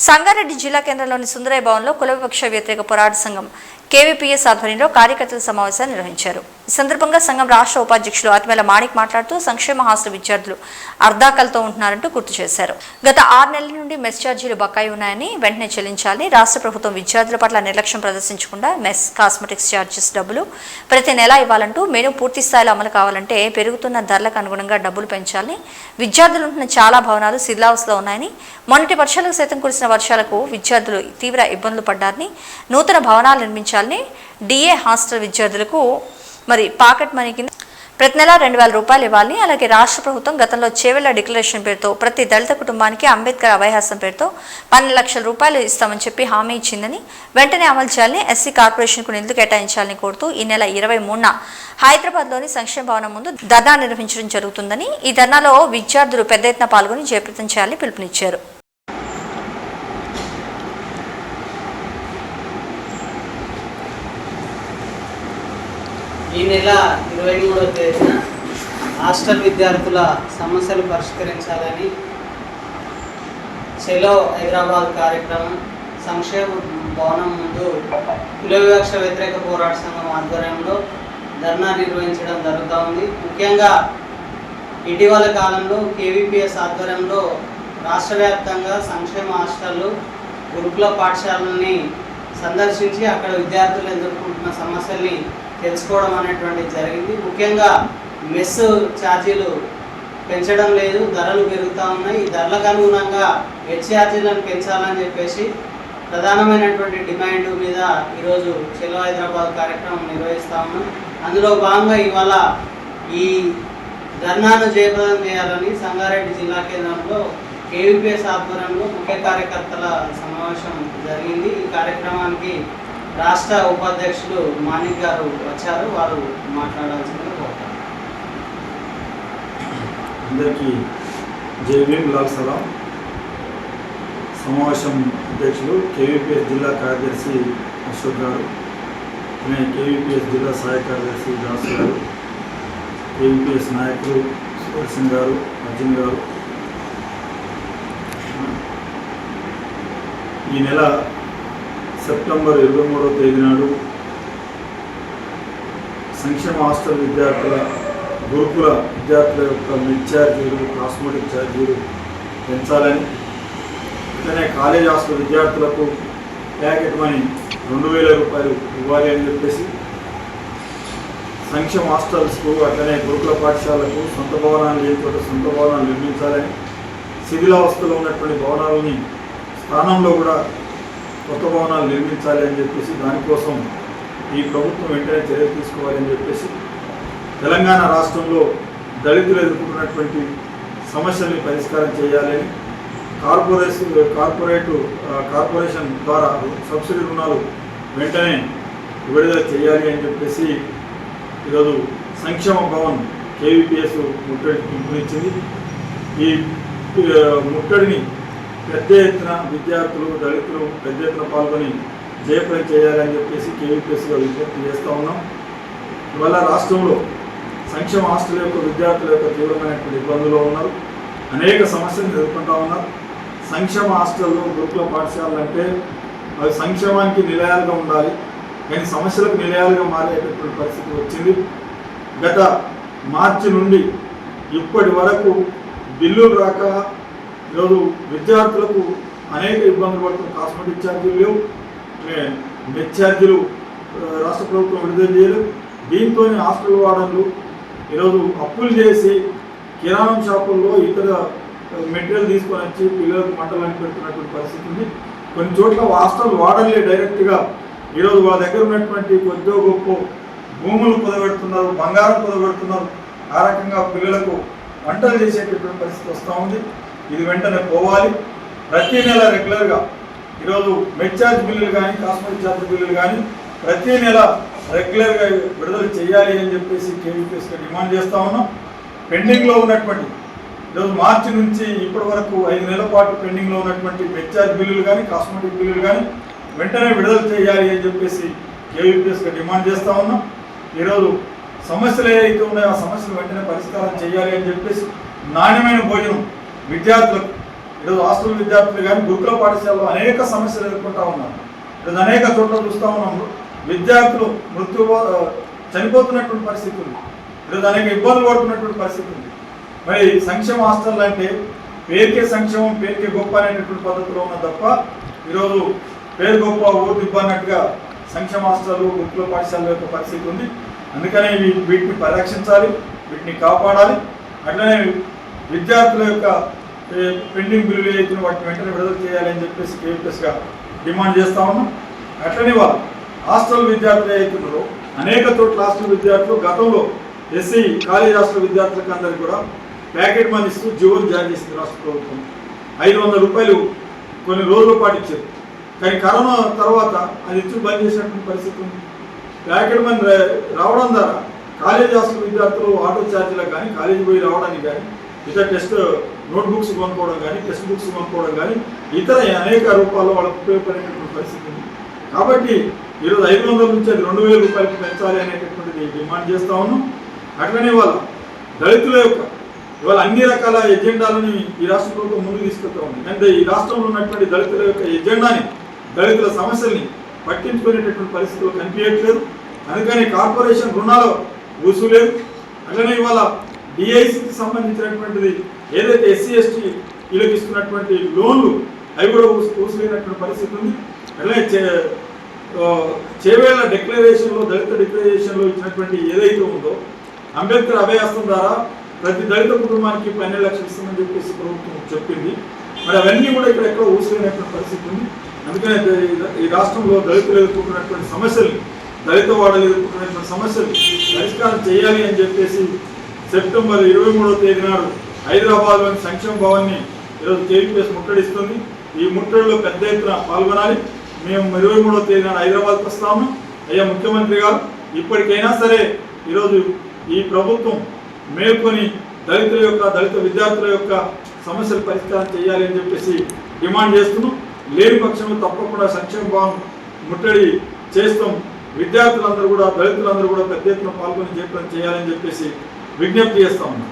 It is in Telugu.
సంగారెడ్డి జిల్లా కేంద్రంలోని సుందరయ్య భవన్లో కుల వివక్ష వ్యతిరేక పోరాట సంఘం కేవీపీఎస్ ఆధ్వర్యంలో కార్యకర్తల సమావేశాన్ని నిర్వహించారు. ఈ సందర్భంగా సంఘం రాష్ట్ర ఉపాధ్యక్షులు ఆత్మేల మాణిక్ మాట్లాడుతూ సంక్షేమ హాస్టల్ విద్యార్థులు అర్ధాకలతో ఉంటున్నారంటూ గుర్తు చేశారు. గత 6 నెలల నుండి మెస్ ఛార్జీలు బకాయి ఉన్నాయని వెంటనే చెల్లించాలని, రాష్ట్ర ప్రభుత్వం విద్యార్థుల పట్ల నిర్లక్ష్యం ప్రదర్శించకుండా మెస్, కాస్మెటిక్స్ ఛార్జెస్ డబ్బులు ప్రతి నెల ఇవ్వాలంటూ మెనూ పూర్తి స్థాయిలో అమలు కావాలంటే పెరుగుతున్న ధరలకు అనుగుణంగా డబ్బులు పెంచాలని, విద్యార్థులు ఉంటున్న చాలా భవనాలు శిథిలావస్థలో ఉన్నాయని, మొన్నటి వర్షాలకు సైతం కురిసిన వర్షాలకు విద్యార్థులు తీవ్ర ఇబ్బందులు పడ్డారని, నూతన భవనాలు నిర్మించాలని, డిఏ హాస్టల్ విద్యార్థులకు పాకెట్ మనీ కింద ప్రతి నెల 2,000 రూపాయలు ఇవ్వాలని, అలాగే రాష్ట్ర ప్రభుత్వం గతంలో చేవెళ్ల డిక్లరేషన్ పేరుతో ప్రతి దళిత కుటుంబానికి అంబేద్కర్ అభయహస్తం పేరుతో 12 లక్షల రూపాయలు ఇస్తామని చెప్పి హామీ ఇచ్చిందని వెంటనే అమలు చేయాలని, ఎస్సీ కార్పొరేషన్కు నిధులు కేటాయించాలని కోరుతూ ఈ నెల 23న హైదరాబాద్లోని సంక్షేమ భవనం ముందు ధర్నా నిర్వహించడం జరుగుతుందని, ఈ ధర్నాలో విద్యార్థులు పెద్ద ఎత్తున పాల్గొని జయప్రదం చేయాలని పిలుపునిచ్చారు. ఈ నెల 23వ తేదీన హాస్టల్ విద్యార్థుల సమస్యలు పరిష్కరించాలని చెలో హైదరాబాద్ కార్యక్రమం సంక్షేమ భవనం ముందు కుల వివక్ష వ్యతిరేక పోరాట సంఘం ఆధ్వర్యంలో ధర్నా నిర్వహించడం జరుగుతూ ఉంది. ముఖ్యంగా ఇటీవల కాలంలో కేవీపీఎస్ ఆధ్వర్యంలో రాష్ట్ర వ్యాప్తంగా సంక్షేమ హాస్టళ్ళు, గురుకుల పాఠశాలని సందర్శించి అక్కడ విద్యార్థులు ఎదుర్కొంటున్న సమస్యల్ని తెలుసుకోవడం అనేటువంటిది జరిగింది. ముఖ్యంగా మెస్ ఛార్జీలు పెంచడం లేదు, ధరలు పెరుగుతూ ఉన్నాయి. ఈ ధరలకు అనుగుణంగా మెస్ ఛార్జీలను పెంచాలని చెప్పేసి ప్రధానమైనటువంటి డిమాండ్ మీద ఈరోజు చెలో హైదరాబాద్ కార్యక్రమం నిర్వహిస్తూ ఉన్నాం. అందులో భాగంగా ఇవాళ ఈ ధర్నాను జయప్రదం చేయాలని సంగారెడ్డి జిల్లా కేంద్రంలో కేవీపీఎస్ ఆధ్వర్యంలో ముఖ్య కార్యకర్తల సమావేశం జరిగింది. ఈ కార్యక్రమానికి రాష్ట్ర ఉపాధ్యక్షులు మాణిక్ గారు వచ్చారు. వారు మాట్లాడాల్సిందిగా కోరుతారు. అందరికీ జై భీమ్, లాల్ సలాం. సమావేశం అధ్యక్షులు కేవీపీఎస్ జిల్లా కార్యదర్శి అశోక్ గారు, కేవీపీఎస్ జిల్లా సహాయ కార్యదర్శి దాస్ గారు, కేవీపీఎస్ నాయకులు సుదర్శన్ గారు, అర్జున్ గారు. ఈ నెల సెప్టెంబర్ 23వ తేదీ నాడు సంక్షేమ హాస్టల్ విద్యార్థుల, గురుకుల విద్యార్థుల యొక్క మెస్ ఛార్జీలు, కాస్మెటిక్ ఛార్జీలు పెంచాలని, ఇతనే కాలేజ్ హాస్టల్ విద్యార్థులకు ప్యాకెట్ మనీ 2,000 రూపాయలు ఇవ్వాలి అని చెప్పేసి, సంక్షేమ హాస్టల్స్కు అట్లనే గురుకుల పాఠశాలకు సొంత భవనాలు లేని చోట సొంత భవనాలు నిర్మించాలని, శిథిలావస్థలో ఉన్నటువంటి భవనాలని స్థానంలో కూడా కొత్త భవనాలు నిర్మించాలి అని చెప్పేసి, దానికోసం ఈ ప్రభుత్వం వెంటనే చర్యలు తీసుకోవాలని చెప్పేసి, తెలంగాణ రాష్ట్రంలో దళితులు ఎదుర్కొన్నటువంటి సమస్యల్ని పరిష్కారం చేయాలని, కార్పొరేషన్ ద్వారా సబ్సిడీ రుణాలు వెంటనే విడుదల చేయాలి అని చెప్పేసి ఈరోజు సంక్షేమ భవన్ కేవీపీఎస్ ముట్టడికి పిలుపునిచ్చింది. ఈ ముట్టడిని పెద్ద ఎత్తున విద్యార్థులు, దళితులు పెద్ద ఎత్తున పాల్గొని జయప్రదం చేయాలని చెప్పేసి కేవీపీఎస్గా విజ్ఞప్తి చేస్తూ ఉన్నాం. ఇవాళ రాష్ట్రంలో సంక్షేమ హాస్టల్ యొక్క విద్యార్థుల యొక్క తీవ్రమైనటువంటి ఇబ్బందులు ఉన్నారు, అనేక సమస్యలను ఎదుర్కొంటూ ఉన్నారు. సంక్షేమ హాస్టల్లో, గురుకుల పాఠశాలలు అంటే అవి సంక్షేమానికి నిలయాలుగా ఉండాలి, కానీ సమస్యలకు నిలయాలుగా మారేటటువంటి పరిస్థితి వచ్చింది. గత మార్చి నుండి ఇప్పటి వరకు బిల్లులు రాక ఈరోజు విద్యార్థులకు అనేక ఇబ్బందులు పడుతున్న, కాస్మెటిక్ ఛార్జీలు లేవు, మెస్ ఛార్జీలు రాష్ట్ర ప్రభుత్వం విడుదల చేయలేదు. దీంతో హాస్టల్ వార్డన్లు ఈరోజు అప్పులు చేసి కిరాణం షాపుల్లో ఇతర మెటీరియల్ తీసుకొని వచ్చి పిల్లలకు మంటలు అని పెడుతున్నటువంటి పరిస్థితి ఉంది. కొన్ని చోట్ల హాస్టల్ వార్డన్లే డైరెక్ట్గా ఈరోజు వాళ్ళ దగ్గర ఉన్నటువంటి కొద్దో గొప్ప భూములు కుదబెడుతున్నారు, బంగారం కుదబెడుతున్నారు. ఆ రకంగా పిల్లలకు వంటలు చేసేటటువంటి పరిస్థితి వస్తూ ఉంది. ఇది వెంటనే పోవాలి. ప్రతి నెల రెగ్యులర్గా ఈరోజు మెస్ ఛార్జ్ బిల్లులు కానీ, కాస్మెటిక్ ఛార్జ్ బిల్లులు కానీ ప్రతి నెల రెగ్యులర్గా విడుదల చేయాలి అని చెప్పేసి కేవీపీఎస్గా డిమాండ్ చేస్తూ ఉన్నాం. పెండింగ్లో ఉన్నటువంటి ఈరోజు మార్చి నుంచి ఇప్పటి వరకు 5 నెలల పాటు పెండింగ్లో ఉన్నటువంటి మెస్ ఛార్జ్ బిల్లులు కానీ, కాస్మెటిక్ బిల్లులు కానీ వెంటనే విడుదల చేయాలి అని చెప్పేసి కేవీపీఎస్గా డిమాండ్ చేస్తూ ఉన్నాం. ఈరోజు సమస్యలు ఏవైతే ఉన్నాయో ఆ సమస్యలు వెంటనే పరిష్కారం చేయాలి అని చెప్పేసి, నాణ్యమైన భోజనం విద్యార్థులకు ఈరోజు హాస్టల్ విద్యార్థులు కానీ గురుకుల పాఠశాలలో అనేక సమస్యలు ఎదుర్కొంటా ఉన్నారు. ఈరోజు అనేక చోట్ల చూస్తూ ఉన్నాము విద్యార్థులు చనిపోతున్నటువంటి పరిస్థితి ఉంది. ఈరోజు అనేక ఇబ్బందులు పడుతున్నటువంటి పరిస్థితి ఉంది. మరి సంక్షేమ హాస్టల్ అంటే పేరుకే సంక్షేమం పేరుకే గొప్ప అనేటటువంటి పద్ధతిలో ఉన్న తప్ప ఈరోజు పేరు గొప్ప ఊరు దిబ్బ అన్నట్టుగా సంక్షేమ హాస్టల్ గురుకుల పాఠశాల యొక్క పరిస్థితి ఉంది. అందుకనే వీటిని పరిరక్షించాలి, వీటిని కాపాడాలి. అట్లనే విద్యార్థుల యొక్క పెండింగ్ బిల్లులు అయితే వాటిని వెంటనే విడుదల చేయాలి అని చెప్పేసి కేవీపీఎస్గా డిమాండ్ చేస్తూ ఉన్నాం. అట్లనే వాళ్ళు హాస్టల్ విద్యార్థులు అవుతున్నారో అనేక చోట్ల హాస్టల్ విద్యార్థులు గతంలో ఎస్సీ కాలేజ్ హాస్టల్ విద్యార్థులకు అందరికీ కూడా ప్యాకెట్ మనీ ఇస్తూ జీవోలు జారీ చేసింది రాష్ట్ర ప్రభుత్వం. 500 రూపాయలు కొన్ని రోజుల పాటు ఇచ్చారు. కానీ కరోనా తర్వాత అది ఇచ్చి బంద్ చేసినటువంటి పరిస్థితి ఉంది. ప్యాకెట్ మనీ రావడం ద్వారా కాలేజ్ హాస్టల్ విద్యార్థులు ఆటో ఛార్జీలకు కానీ కాలేజీ పోయి రావడానికి కానీ ఇతర టెస్ట్ నోట్బుక్స్ కొనుక్కోవడం కానీ టెక్స్ట్ బుక్స్ కొనుక్కోవడం కానీ ఇతర అనేక రూపాల్లో వాళ్ళకు ఉపయోగపడేటటువంటి పరిస్థితి ఉంది. కాబట్టి ఈరోజు 500 నుంచి అది 2000 రూపాయలకు పెంచాలి అనేటటువంటిది డిమాండ్ చేస్తూ ఉన్నాం. అట్లనే వాళ్ళ దళితుల యొక్క ఇవాళ అన్ని రకాల ఎజెండాలని ఈ రాష్ట్ర ప్రభుత్వం ముందుకు తీసుకెళ్తూ ఉంది. అంటే ఈ రాష్ట్రంలో ఉన్నటువంటి దళితుల యొక్క ఎజెండాని దళితుల సమస్యల్ని పట్టించుకునేటటువంటి పరిస్థితులు కనిపించట్లేదు. అందుకని కార్పొరేషన్ రుణాలు ఊసులేదు. అట్లనే ఇవాళ డిఐసికి సంబంధించినటువంటిది ఏదైతే ఎస్సీ ఎస్టీ వీళ్ళకి ఇస్తున్నటువంటి లోన్లు అవి కూడా ఊసలేనటువంటి పరిస్థితి ఉంది. అట్లనే చేవేళ్ల డిక్లరేషన్లో దళిత డిక్లరేషన్లో ఇచ్చినటువంటి ఏదైతే ఉందో అంబేద్కర్ అభయహస్తం ద్వారా ప్రతి దళిత కుటుంబానికి 12 లక్షలు ఇస్తుందని చెప్పేసి ప్రభుత్వం చెప్పింది. మరి అవన్నీ కూడా ఇక్కడ ఎక్కడో ఊసలేనటువంటి పరిస్థితి ఉంది. అందుకనే ఈ రాష్ట్రంలో దళితులు ఎదుర్కొంటున్నటువంటి సమస్యలు దళిత వాడలు ఎదుర్కొంటున్నటువంటి సమస్యలు పరిష్కారం చేయాలి అని చెప్పేసి సెప్టెంబర్ 23వ తేదీ నాడు హైదరాబాద్లోని సంక్షేమ భవన్ని ఈరోజు కేవీపీఎస్ ముట్టడిస్తుంది. ఈ ముట్టడిలో పెద్ద ఎత్తున పాల్గొనాలి. మేము 23వ తేదీ నాడు హైదరాబాద్కి వస్తాము. అయ్యా ముఖ్యమంత్రి గారు, ఇప్పటికైనా సరే ఈరోజు ఈ ప్రభుత్వం మేల్కొని దళిత విద్యార్థుల యొక్క సమస్యలు పరిష్కారం చేయాలి అని చెప్పేసి డిమాండ్ చేస్తున్నాం. లేని పక్షంలో తప్పకుండా సంక్షేమ భవన్ ముట్టడి చేస్తాం. విద్యార్థులందరూ కూడా దళితులందరూ కూడా పెద్ద ఎత్తున పాల్గొని చేయాలని చెప్పేసి విజ్ఞప్తి చేస్తా ఉన్నాం.